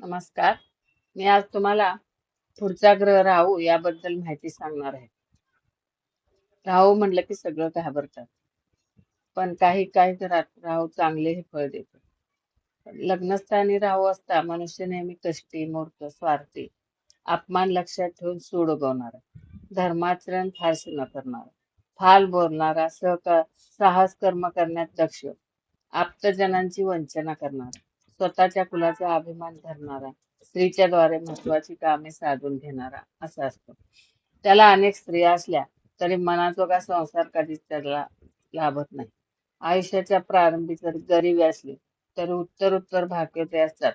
नमस्कार. मी आज तुम्हाला पुढचा ग्रह राहू याबद्दल माहिती सांगणार आहे. राहू म्हटलं की सगळं घाबरतात, पण काही काही घरात राहू चांगलेही फळ देतो. लग्नस्थानी राहू असता मनुष्य नेहमी कष्टी, मूर्ख, स्वार्थी, अपमान लक्षात ठेवून सूड उगवणारा, धर्माचरण फारसे न करणारा, फाल बोलणारा, साहस कर्म करण्यात दक्ष, आप्तजनांची वंचना करणारा, स्वतःच्या कुलाचा अभिमान धरणारा, स्त्रीच्या द्वारे महत्वाची कामे साधून घेणारा असा असतो. त्याला अनेक स्त्रिया असल्या तरी मनाजोगा संसार कधीच त्याला लाभत नाही. आयुष्याच्या प्रारंभी जर गरिबी असली तरी उत्तर भाग्योदय असतात.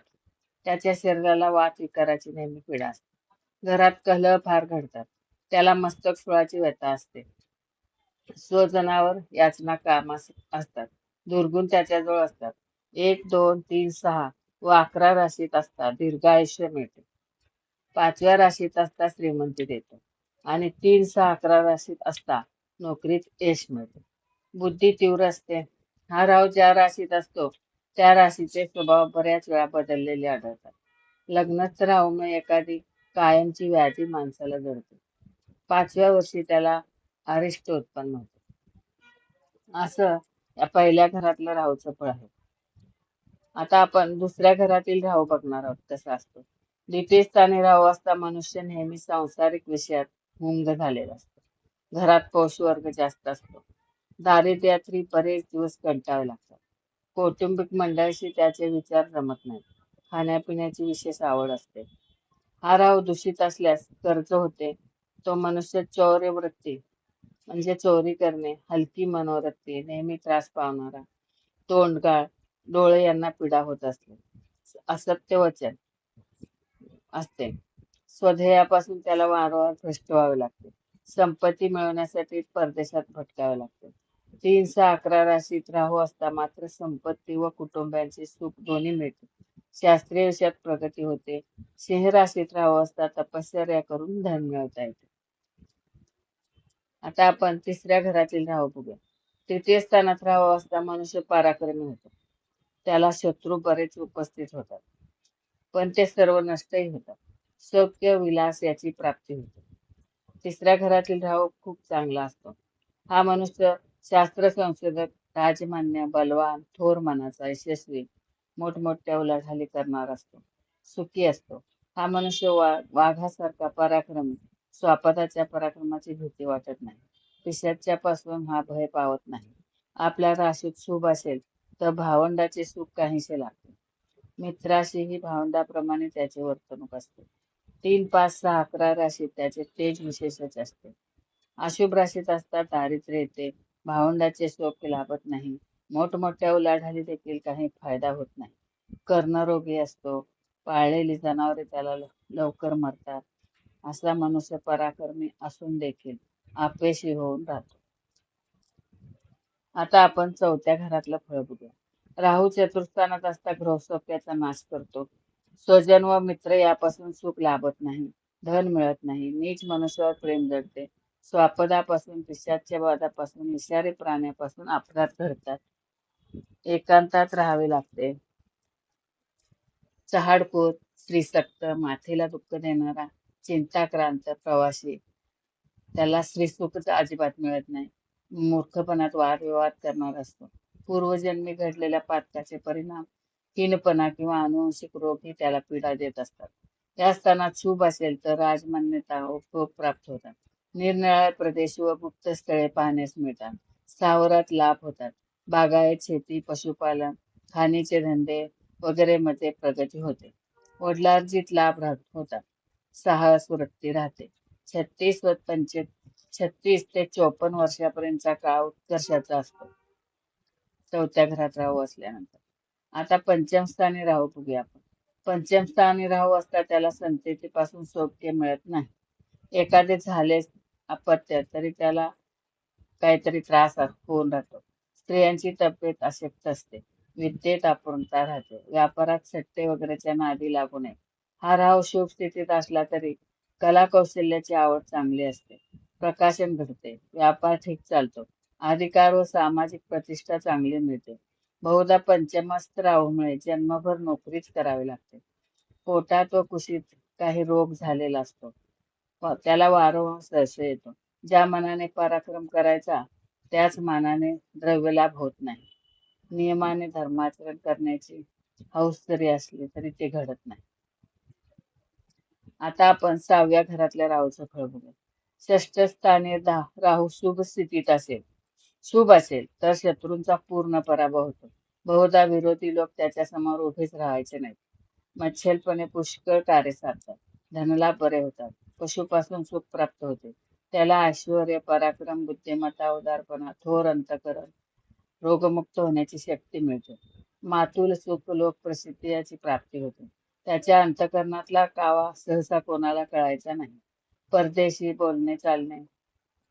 त्याच्या शरीराला वात विकाराची नेहमी पीडा असते. घरात कलह फार घडतात. त्याला मस्तक सुळाची व्यथा असते. स्वजनावर याचना कामास असतात. दुर्गुण त्याच्याजवळ असतात. 1, 2, 3, 6 व 11 राशीत असतात दीर्घायुष्य मिळते. 5व्या राशीत असता श्रीमंती देतो आणि 3, 6, 11 राशीत असता नोकरीत यश मिळते. बुद्धी तीव्र असते. हा राहू ज्या राशीत असतो त्या राशीचे स्वभाव बऱ्याच वेळा बदललेले आढळतात. लग्नस्थ राहूमुळे एखादी कायमची व्याधी माणसाला जडते. 5व्या वर्षी त्याला अरिष्ट उत्पन्न होते. असं या पहिल्या घरातलं राहूचं फळ आहे. आता आपण दुसऱ्या घरातील राहू बघणार आहोत कसा असतो. द्वितीय स्थानी राहू असता मनुष्य नेहमी सांसारिक विषयात गुंग झालेला असतो. घरात पौषवर्ग जास्त असतो. दारिद्र्यातही बरेच दिवस कंटाळावे लागतात. कौटुंबिक मंडळीशी त्याचे विचार जमत नाहीत. खाण्यापिण्याची विशेष आवड असते. हा राहू दूषित असल्यास कर्ज होते. तो मनुष्य चौर्यवृत्ती म्हणजे चोरी करणे, हलकी मनोवृत्ती, नेहमी त्रास पावणारा, तोंडगाळ, डोळे यांना पीडा होत असते. असत्य वचन असते. स्वधेयापासून त्याला वारंवार भ्रष्ट व्हावे लागते. संपत्ती मिळवण्यासाठी परदेशात भटकावे लागते. 3, 6, 11 राशीत राहू असता मात्र संपत्ती व कुटुंबाचे सुख दोन्ही मिळते. शास्त्रीय विषयात प्रगती होते. सिंह राशीत राहू असता तपश्चर्या करून धन मिळवता येते. आता आपण तिसऱ्या घरातील राहू बघूया. तृतीय स्थानात राहू असता मनुष्य पराक्रमी होतो. त्याला शत्रू बरेच उपस्थित होतात, पण ते सर्व नष्टही होतात. सौख्य विलास याची प्राप्ती होते. तिसऱ्या घरातील राहू खूप चांगला असतो. हा मनुष्य शास्त्र संशोधक, राजमान्य, बलवान, थोर मनाचा, यशस्वी, मोठमोठ्या उलाढाली करणारा असतो. सुखी असतो. हा मनुष्य वाघासारखा पराक्रमी, स्वतःच्या पराक्रमाची भीती वाटत नाही. पिशाच्यापासून हा भय पावत नाही. आपल्या राशीत शुभ असेल तर भावंडाचे सुख काहीसे लागते. मित्राशीही भावंडाप्रमाणे त्याचे वर्तणूक असते. 3, 5, 6, 11 राशीत त्याचे तेज विशेषच असते. अशुभ राशीत असता दारिद्र्य येते. भावंडाचे सौख्य लाभत नाही. मोठमोठ्या उलाढाली देखील काही फायदा होत नाही. कर्णरोगी असतो. पाळलेली जनावरे त्याला लवकर मरतात. असा मनुष्य पराक्रमी असून देखील अपयशी होऊन राहतो. आता आपण चौथ्या घरातलं फळ बघूया. राहू चतुर्थानात असता गृहस्थोप्याचा नाश करतो. स्वजन व मित्र यापासून सुख लाभत नाही. धन मिळत नाही. नीच मनुष्यावर प्रेम जडते. स्वापदापासून, पिशाच्य वादापासून, विषारी प्राण्यापासून अपघात घडतात. एकांतात राहावे लागते. चहाडखोर, स्त्रीसक्त, माथेला दुःख देणारा, चिंताक्रांत प्रवासी, त्याला स्त्रीसुख अजिबात मिळत नाही. मूर्खपणात वादविवाद करणारा असतो. पूर्वजन्मी घडलेल्या पातकाचे परिणाम, हीनपणा किंवा अनुवंशिक रोग ही त्याला पीडा देत असतात. या स्थानात शुभ असेल तर राजमान्यता व भोग प्राप्त होतात. निरनिराळे प्रदेश व गुप्त स्थळे पाहण्यास मिळतात. स्थावरात लाभ होतात. बागायत शेती, पशुपालन, खाणीचे धंदे वगैरे मध्ये प्रगती होते. वडिलार्जित लाभ होतात. साहस वृत्ती राहते. 36 ते 54 वर्षापर्यंतचा काळ उत्कर्षाचा असतो. चौथ्या घरात राहू असल्यानंतर. आता पंचम स्थानी राहू बघूया आपण. पंचम स्थानी राहू असता त्याला संततीपासून सौख्य मिळत नाही. एखादे झाले अपत्य तरी त्याला काहीतरी त्रास होऊन राहतो. स्त्रियांची तब्येत अशक्त असते. विद्येत अपूर्णता राहते. व्यापारात सट्टे वगैरेच्या नादी लागू नये. हा राहू शुभ स्थितीत असला तरी कला कौशल्याची आवड चांगली असते. प्रकाशन घडते. व्यापार ठीक चालतो. अधिकार व सामाजिक प्रतिष्ठा चांगली मिळते. बहुधा पंचमस्थ राहूमुळे जन्मभर नोकरीच करावी लागते. पोटात व कुशीत काही रोग झालेला असतो. त्याला वारंवार संशय येतो. ज्या मनाने पराक्रम करायचा त्याच मानाने द्रव्यलाभ होत नाही. नियमाने धर्माचरण करण्याची हौस जरी असली तरी ते घडत नाही. आता आपण 6व्या घरातल्या राहूचं फळ बघूया. षष्ठ स्थानी राहू शुभ स्थितीत असेल, शुभ असेल तर शत्रूंचा पूर्ण पराभव होतो. बहुधा विरोधी लोक त्याच्या समोर उभेच राहायचे नाहीत. मच्छलपणे पुष्कळ कार्य साधतात. धनलाभ बरे होतात. पशुपासून सुख प्राप्त होते. त्याला ऐश्वर्य, पराक्रम, बुद्धिमत्ता, उदारपणा, थोर अंतःकरण, रोगमुक्त होण्याची शक्ती मिळते. मातुल सुख, लोक प्रसिद्धी याची प्राप्ती होते. त्याच्या अंतःकरणातला कावा सहसा कोणाला कळायचा नाही. परदेशी बोलणे चालणे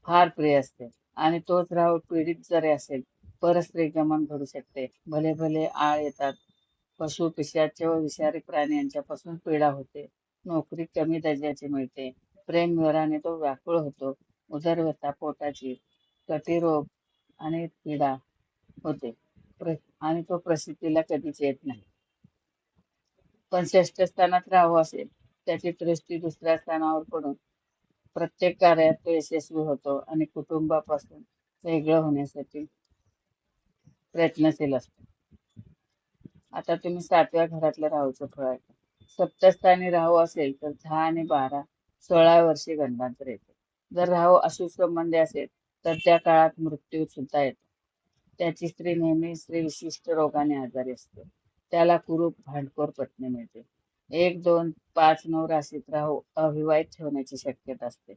फार प्रिय असते आणि तोच राहू पीडित जरी असेल परस्त्री गमन घडू शकते. भले भले आळ येतात. पशु पिशाच व विषारी प्राणी यांच्यापासून पीडा होते. नोकरी कमी दर्जाची मिळते. प्रेम विराने तो व्याकुळ होतो. उदरव्यथा, पोटाची कटिरोग आणि पीडा होते आणि तो प्रसिद्धीला कधीच येत नाही. पण षष्ठ स्थानात राहू असेल त्याची दृष्टी दुसऱ्या स्थानावर पडून प्रत्येक कार्यात तो यशस्वी होतो आणि कुटुंबापासून वेगळं होण्यासाठी प्रयत्नशील असतो. आता तुम्ही 7व्या घरातल्या राहूचं फळ ऐका. सप्तस्थानी राहू असेल तर 10 आणि 12, 16 वर्षे गंडांतर येते. जर राहू अशुभ संबंधी असेल तर त्या काळात मृत्यू सुद्धा येतो. त्याची स्त्री नेहमी स्त्री विशिष्ट रोगाने आजारी असते. त्याला कुरूप भांडखोर पत्नी मिळते. 1, 2, 5, 9 राशीत राहू अविवाहित ठेवण्याची शक्यता असते.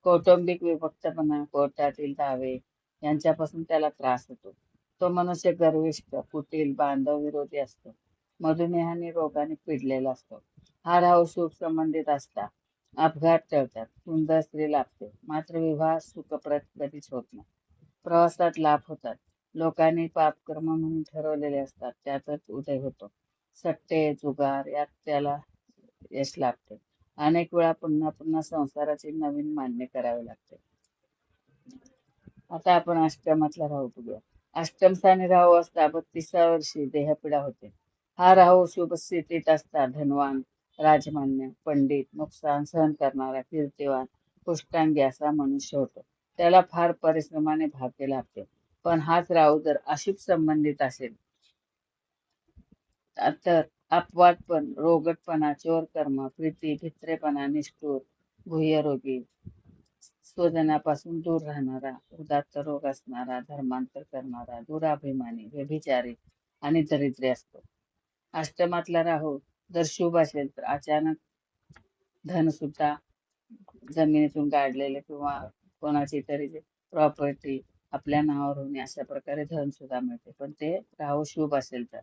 कौटुंबिक विभक्तपणा, कोर्टातील दावे यांच्यापासून त्याला त्रास होतो. तो मनुष्य गर्विष्ठ, कुटील, बांधव विरोधी असतो. मधुमेहाने रोगाने पिडलेला असतो. हा राहू शुभ संबंधित असता अपघात टळतात. सुंदर स्त्री लाभते. मात्र विवाह सुखप्रद कधीच होत नाही. प्रवासात लाभ होतात. लोकांनी पापकर्म म्हणून ठरवलेले असतात त्यातच उदय होतो. सट्टे, जुगार यात त्याला यश लाभते. अनेक वेळा पुन्हा पुन्हा संसाराचे नवीन मान्य करावे लागते. आता आपण अष्टमातला राहू बघूया. अष्टम स्थानी राहू असता 32व्या वर्षी देहपीडा होते. हा राहू शुभ स्थितीत असता धनवान, राजमान्य, पंडित, नुकसान सहन करणारा, कीर्तिवान, पुष्टांगी असा मनुष्य होतो. त्याला फार परिश्रमाने भाग्य लाभते. पण हाच राहू जर अशुभ संबंधित असेल तर अपवादपण, रोगटपणा, चोरकर्म, प्रीती, भित्रेपणा, निष्ठुर, गुह्यरोगी, स्वजनापासून दूर राहणारा, उदात्त रोग असणारा, धर्मांतर करणारा, दुराभिमानी, व्यभिचारी आणि दरिद्री असतो. अष्टमातला राहू जर शुभ असेल तर अचानक धन सुद्धा जमिनीतून काढलेले किंवा कोणाची तरी प्रॉपर्टी आपल्या नावावर होणे अशा प्रकारे धन सुद्धा मिळते. पण ते राहू शुभ असेल तर.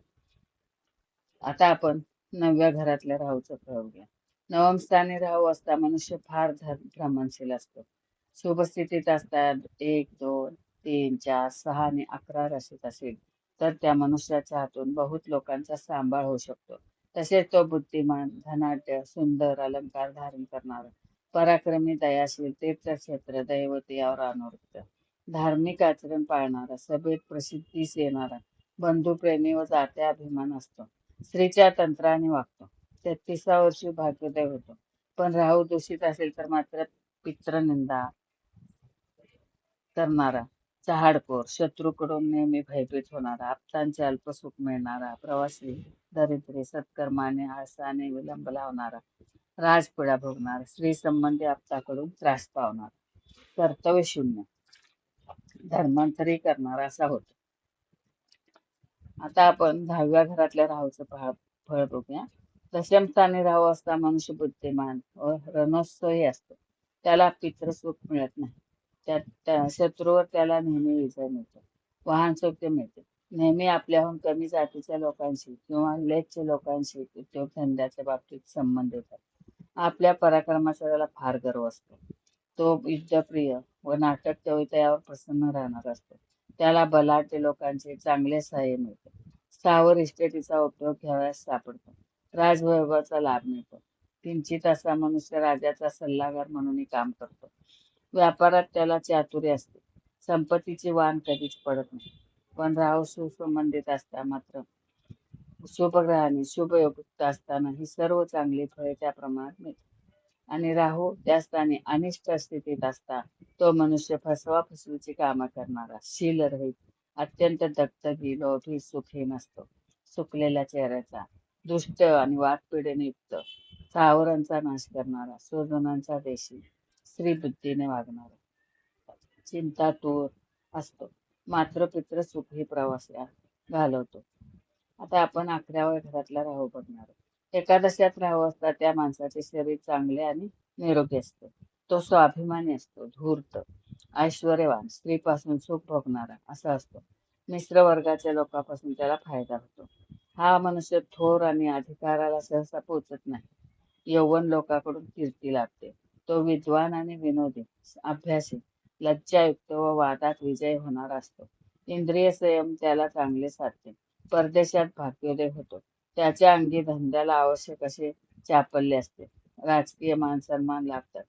आता आपण 9व्या घरातल्या राहूचं फळ बघूया. 9व स्थानी राहू असता मनुष्य फार भ्रमणशील असतो. शुभ स्थितीत असतात 1, 2, 3, 4, 6 आणि 11 राशीत असेल तर त्या मनुष्याच्या हातून बहुत लोकांचा सांभाळ होऊ शकतो. तसेच तो बुद्धिमान, धनाढ्य, सुंदर, अलंकार धारण करणारा, पराक्रमी, दयाशील, तीर्थक्षेत्र, दैवत यावर अनुरक्त, धार्मिक आचरण पाळणारा, सभेत प्रसिद्धीस येणारा, बंधुप्रेमी व जात्या अभिमान असतो. स्त्रीच्या तंत्राने वागतो. 33व्या वर्षी भाग्योदय होतो. पण राहू दूषित असेल तर मात्र पित्रनिंदा करणारा, चहाडखोर, शत्रूकडून नेहमी भयभीत होणारा, आप्तांचे अल्पसुख मिळणारा, प्रवासी, दरिद्री, सत्कर्माने, आळसाने विलंब लावणारा, राजपिढा भोगणारा, स्त्री संबंधी आप्ताकडून त्रास पावणारा, कर्तव्य शून्य, धर्मांतरी करणारा असा होतो. आता आपण 10व्या घरातल्या राहूचं फळ बघूया. दशम स्थानी राहू असता मनुष्य बुद्धिमान व रणोत्सवी असतो. त्याला पितृसुख मिळत नाही. त्या शत्रूवर त्याला नेहमी विजय मिळतो. वाहन सौख्य मिळते. नेहमी आपल्याहून कमी जातीच्या लोकांशी किंवा लेच्छ लोकांशी उद्योगधंद्याच्या बाबतीत संबंध येतात. आपल्या पराक्रमाचा त्याला फार गर्व असतो. तो युद्धप्रिय व नाटक कविता प्रसन्न राहणार असतो. त्याला बलाढ्य लोकांचे चांगले सहाय्य मिळते. स्थावर इस्टेटीचा उपयोग घ्यावयास सापडतो. राजवैभवाचा लाभ मिळतो. किंचित असा मनुष्य राजाचा सल्लागार म्हणूनही काम करतो. व्यापारात त्याला चातुर्य असते. संपत्तीची वाण कधीच पडत नाही. पण राहू सुसंबंधित असता मात्र शुभग्रहाने शुभयुक्त असताना ही सर्व चांगली फळे त्या प्रमाणात मिळतात. आणि राहू त्या स्थानी अनिष्ट स्थितीत असता तो मनुष्य फसवाफसवीची कामं करणारा, शीलरहित, अत्यंत दगदगी, लोभी, सुखी नसतो. सुकलेल्या चेहऱ्याचा, दुष्ट आणि वादपिढीने युक्त, सावरांचा नाश करणारा, स्वजनांचा देशी, स्त्रीबुद्धीने वागणारा, चिंतातूर असतो. मात्र पित्र सुखी प्रवासात घालवतो. आता आपण 11व्या घरातला राहू बघणार आहोत. एकादशात राहू असता त्या माणसाचे शरीर चांगले आणि निरोगी असते. तो स्वाभिमानी असतो, धूर्त, ऐश्वर्यवान, स्त्रीपासून सुख भोगणारा असा असतो. मिश्र वर्गाच्या लोकांपासून त्याला फायदा होतो. हा मनुष्य थोर आणि अधिकाराला सहसा पोचत नाही. यौवन लोकांकडून कीर्ती लाभते. तो विद्वान आणि विनोदी, अभ्यासी, लज्जायुक्त व वादात विजय होणारा असतो. इंद्रिय संयम त्याला चांगले साधते. परदेशात भाग्योदय होतो. त्याच्या अंगी धंद्याला आवश्यक असे चापल्य असते. राजकीय मान सन्मान लाभतात.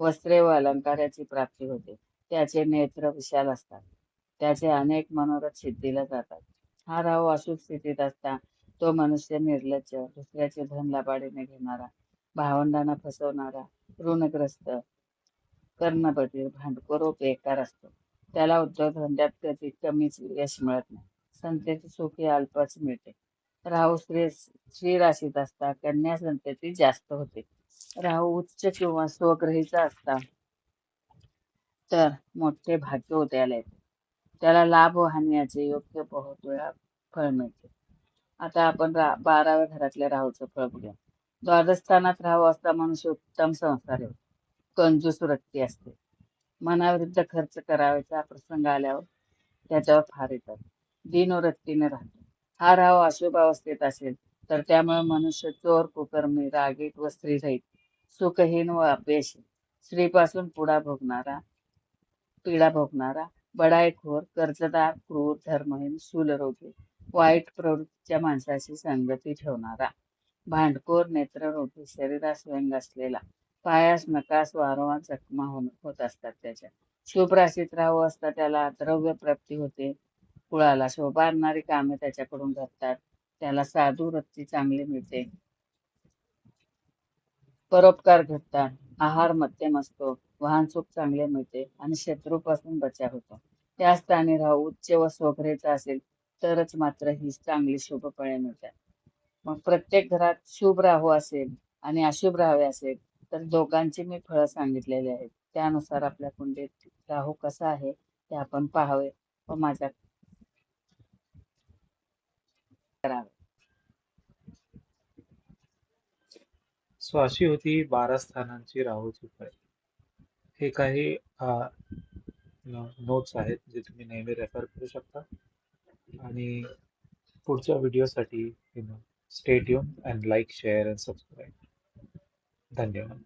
वस्त्रे व अलंकाराची प्राप्ती होते. त्याचे नेत्र विशाल असतात. त्याचे अनेक मनोरथ सिद्धीला जातात. हा राहू अशुभ स्थितीत असता तो मनुष्य निर्लज्ज, दुसऱ्याचे धन लबाडीने घेणारा, भावंडांना फसवणारा, ऋणग्रस्त, कर्णबधीर, भांडखोर व बेकार असतो. त्याला उद्योगधंद्यात कधी कमीच यश मिळत नाही. संतती सुख हे अल्पच मिळते. राहू स्त्री राशीत असता कन्या संतती जास्त होते. राहू उच्च किंवा स्वग्रहीचा असता तर मोठे भाग्य उदयाला येते. त्याला लाभ व हानी याचे योग्य बहुत वेळा फळ मिळते. आता आपण 12व्या घरातल्या राहूचं फळ बघूया. द्वादस्थानात राहू असता मनुष्य उत्तम संस्कारी होतो. कंजूस वृत्ती असते. मनाविरुद्ध खर्च करावयाचा प्रसंग आल्यावर त्याच्यावर फार येतात. दीनवृत्तीने राहतो. हा राहू अशुभ अवस्थेत असेल तर त्यामुळे मनुष्य चोर, कुकर्मी, रागीट व स्त्रीरहित, सुखहीन व अपयशी, स्त्रीपासून पीडा भोगणारा, बडाईखोर, कर्जदार, क्रूर, धर्महीन, शूलरोगी, वाईट प्रवृत्तीच्या माणसाशी संगती ठेवणारा, भांडखोर, नेत्ररोगी, शरीरास व्यंग असलेला, पायास नकास वारंवार जखमा होत असतात त्याच्या. शुभ राशीत राहू असता त्याला द्रव्य प्राप्ती होते. कुळाला शोभा आणणारी कामे त्याच्याकडून घडतात. त्याला साधू वृत्ती चांगली मिळते. परोपकार घडतात. आहार मध्यम असतो. वाहन सुख चांगले मिळते आणि शत्रूपासून बचाव होतो. त्या स्थानी राहू उच्च व स्वग्रहीचा असेल तरच मात्र ही चांगली शुभ फळे मिळतात. मग प्रत्येक घरात शुभ राहू असेल आणि अशुभ राहू असेल तर दोघांची मी फळं सांगितलेली आहेत. त्यानुसार आपल्या कुंडलीत राहू कसा आहे ते आपण पाहावे व माझ्या करावे. सो अशी होती 12 स्थानांची राहूची फळे. हे काही नोट्स आहेत जे तुम्ही नेहमी रेफर करू शकता आणि पुढच्या व्हिडिओसाठी stay tune and like share and subscribe. धन्यवाद.